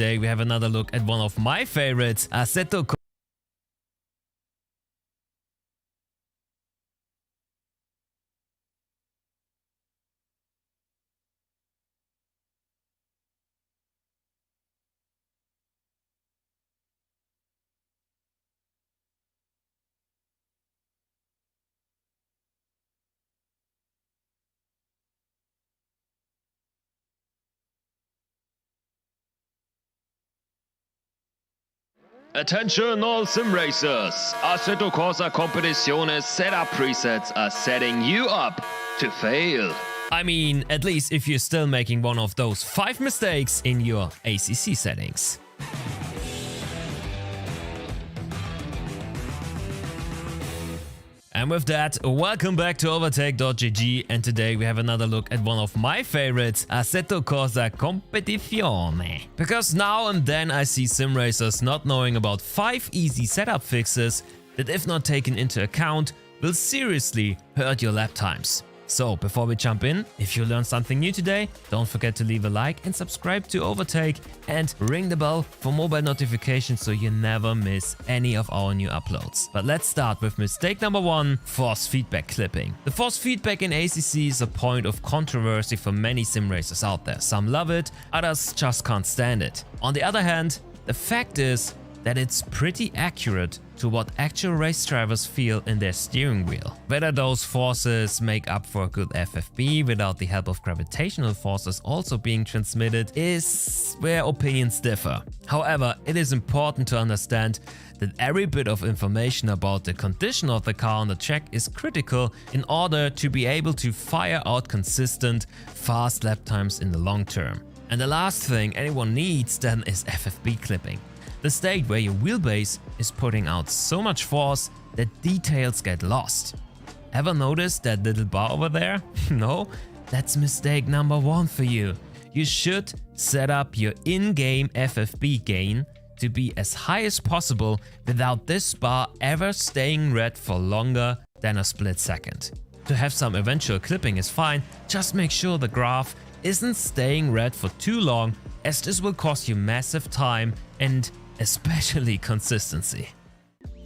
today we have another look at one of my favorites, Assetto. Attention all sim racers! Assetto Corsa Competizione setup presets are setting you up to fail. I mean, at least if you're still making one of those 5 mistakes in your ACC settings. And with that, welcome back to Overtake.gg, and today we have another look at one of my favorites, Assetto Corsa Competizione. Because now and then I see sim racers not knowing about 5 easy setup fixes that, if not taken into account, will seriously hurt your lap times. So before we jump in, if you learned something new today, don't forget to leave a like and subscribe to Overtake and ring the bell for mobile notifications so you never miss any of our new uploads. But let's start with mistake number 1, force feedback clipping. The force feedback in ACC is a point of controversy for many sim racers out there. Some love it, others just can't stand it. On the other hand, the fact is that it's pretty accurate to what actual race drivers feel in their steering wheel. Whether those forces make up for a good FFB without the help of gravitational forces also being transmitted is where opinions differ. However, it is important to understand that every bit of information about the condition of the car on the track is critical in order to be able to fire out consistent, fast lap times in the long term. And the last thing anyone needs then is FFB clipping. The state where your wheelbase is putting out so much force that details get lost. Ever noticed that little bar over there? No? That's mistake number 1 for you. You should set up your in-game FFB gain to be as high as possible without this bar ever staying red for longer than a split second. To have some eventual clipping is fine, just make sure the graph isn't staying red for too long, as this will cost you massive time and especially consistency.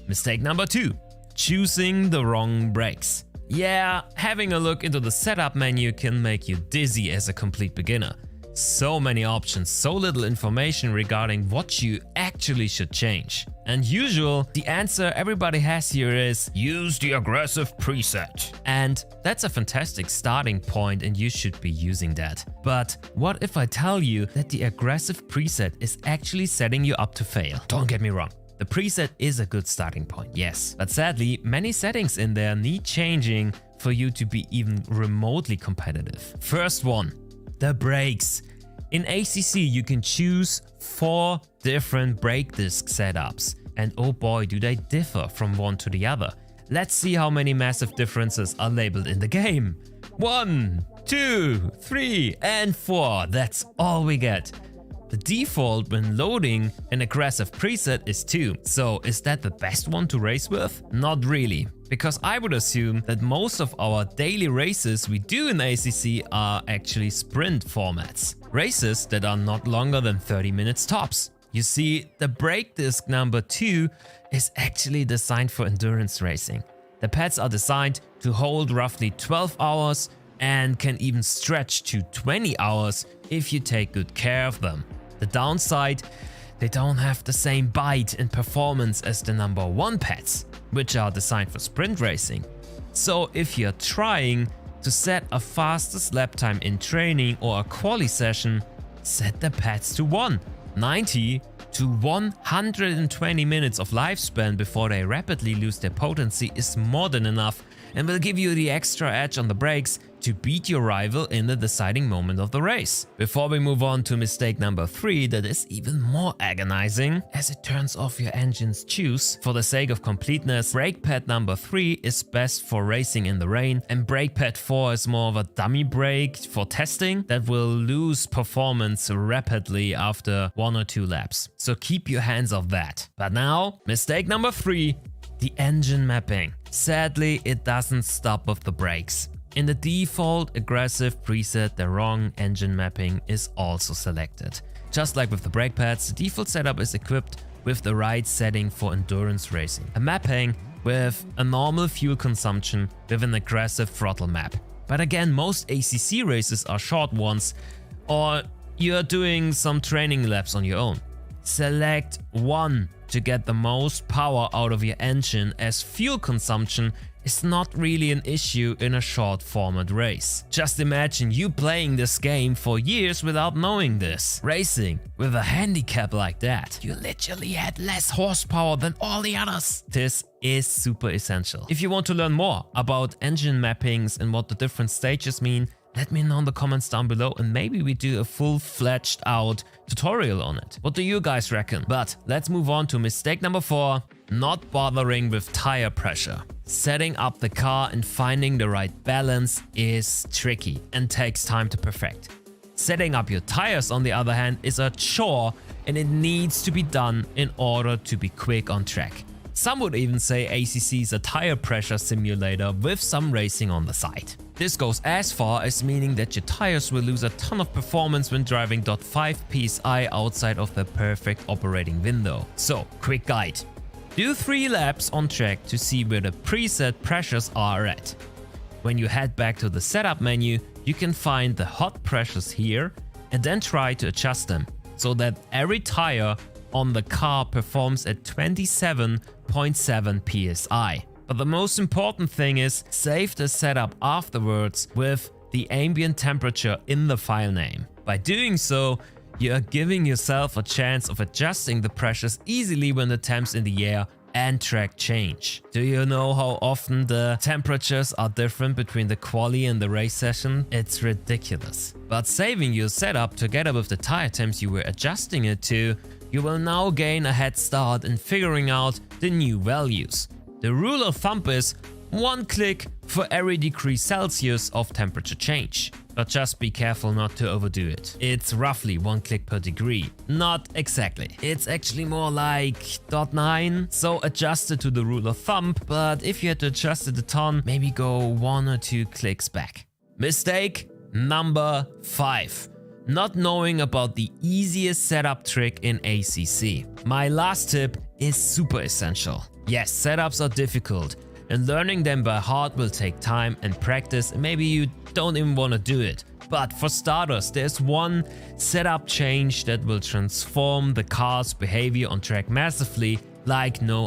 Mistake number 2, choosing the wrong brakes. Yeah, having a look into the setup menu can make you dizzy as a complete beginner. So many options, so little information regarding what you actually should change. And usual, the answer everybody has here is use the aggressive preset. And that's a fantastic starting point and you should be using that. But what if I tell you that the aggressive preset is actually setting you up to fail? Don't get me wrong. The preset is a good starting point, yes. But sadly, many settings in there need changing for you to be even remotely competitive. First one, the brakes. In ACC you can choose 4 different brake disc setups, and oh boy do they differ from one to the other. Let's see how many massive differences are labeled in the game. 1, 2, 3 and 4, that's all we get. The default when loading an aggressive preset is 2, so is that the best one to race with? Not really, because I would assume that most of our daily races we do in ACC are actually sprint formats. Races that are not longer than 30 minutes tops. You see, the brake disc number 2 is actually designed for endurance racing. The pads are designed to hold roughly 12 hours and can even stretch to 20 hours if you take good care of them. The downside, they don't have the same bite and performance as the number 1 pads, which are designed for sprint racing. So if you're trying to set a fastest lap time in training or a quali session, set the pads to 1. 90 to 120 minutes of lifespan before they rapidly lose their potency is more than enough and will give you the extra edge on the brakes to beat your rival in the deciding moment of the race. Before we move on to mistake number 3 that is even more agonizing, as it turns off your engine's juice. For the sake of completeness, brake pad number 3 is best for racing in the rain, and brake pad 4 is more of a dummy brake for testing that will lose performance rapidly after 1 or 2 laps. So keep your hands off that. But now, mistake number 3, the engine mapping. Sadly, it doesn't stop with the brakes. In the default aggressive preset, the wrong engine mapping is also selected. Just like with the brake pads, the default setup is equipped with the right setting for endurance racing. A mapping with a normal fuel consumption with an aggressive throttle map. But again, most ACC races are short ones, or you're doing some training laps on your own. Select 1 to get the most power out of your engine, as fuel consumption is not really an issue in a short format race. Just imagine you playing this game for years without knowing this. Racing with a handicap like that, you literally had less horsepower than all the others. This is super essential. If you want to learn more about engine mappings and what the different stages mean, let me know in the comments down below and maybe we do a full-fledged out tutorial on it. What do you guys reckon? But let's move on to mistake number 4, not bothering with tire pressure. Setting up the car and finding the right balance is tricky and takes time to perfect. Setting up your tires, on the other hand, is a chore and it needs to be done in order to be quick on track. Some would even say ACC is a tire pressure simulator with some racing on the side. This goes as far as meaning that your tires will lose a ton of performance when driving 0.5 psi outside of the perfect operating window. So, quick guide. Do 3 laps on track to see where the preset pressures are at. When you head back to the setup menu, you can find the hot pressures here and then try to adjust them so that every tire on the car performs at 27.7 psi. But the most important thing is save the setup afterwards with the ambient temperature in the file name. By doing so, you are giving yourself a chance of adjusting the pressures easily when the temps in the air and track change. Do you know how often the temperatures are different between the quali and the race session? It's ridiculous. But saving your setup together with the tire temps you were adjusting it to, you will now gain a head start in figuring out the new values. The rule of thumb is 1 click for every degree Celsius of temperature change. But just be careful not to overdo it. It's roughly 1 click per degree. Not exactly. It's actually more like 0.9. So adjust it to the rule of thumb, but if you had to adjust it a ton, maybe go 1 or 2 clicks back. Mistake number 5. Not knowing about the easiest setup trick in ACC. My last tip is super essential. Yes, setups are difficult, and learning them by heart will take time and practice, and maybe you don't even want to do it. But for starters, there's one setup change that will transform the car's behavior on track massively like no